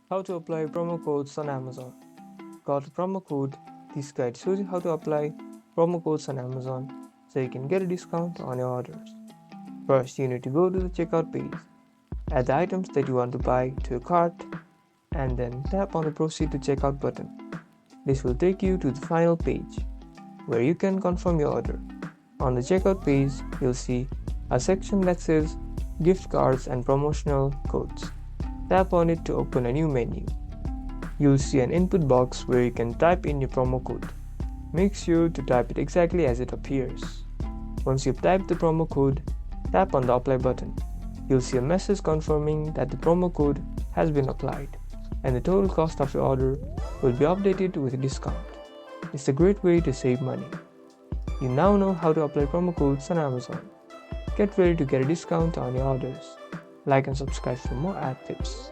How to apply promo codes on Amazon. Got a promo code? This guide shows you how to apply promo codes on Amazon so you can get a discount on your orders. First, you need to go to the checkout page, add the items that you want to buy to your cart, and then tap on the Proceed to Checkout button. This will take you to the final page where you can confirm your order. On the checkout page, you'll see a section that says gift cards and promotional codes. Tap on it to open a new menu. You'll see an input box where you can type in your promo code. Make sure to type it exactly as it appears. Once you've typed the promo code, tap on the apply button. You'll see a message confirming that the promo code has been applied and the total cost of your order will be updated with a discount. It's a great way to save money. You now know how to apply promo codes on Amazon. Get ready to get a discount on your orders. Like and subscribe for more ad tips.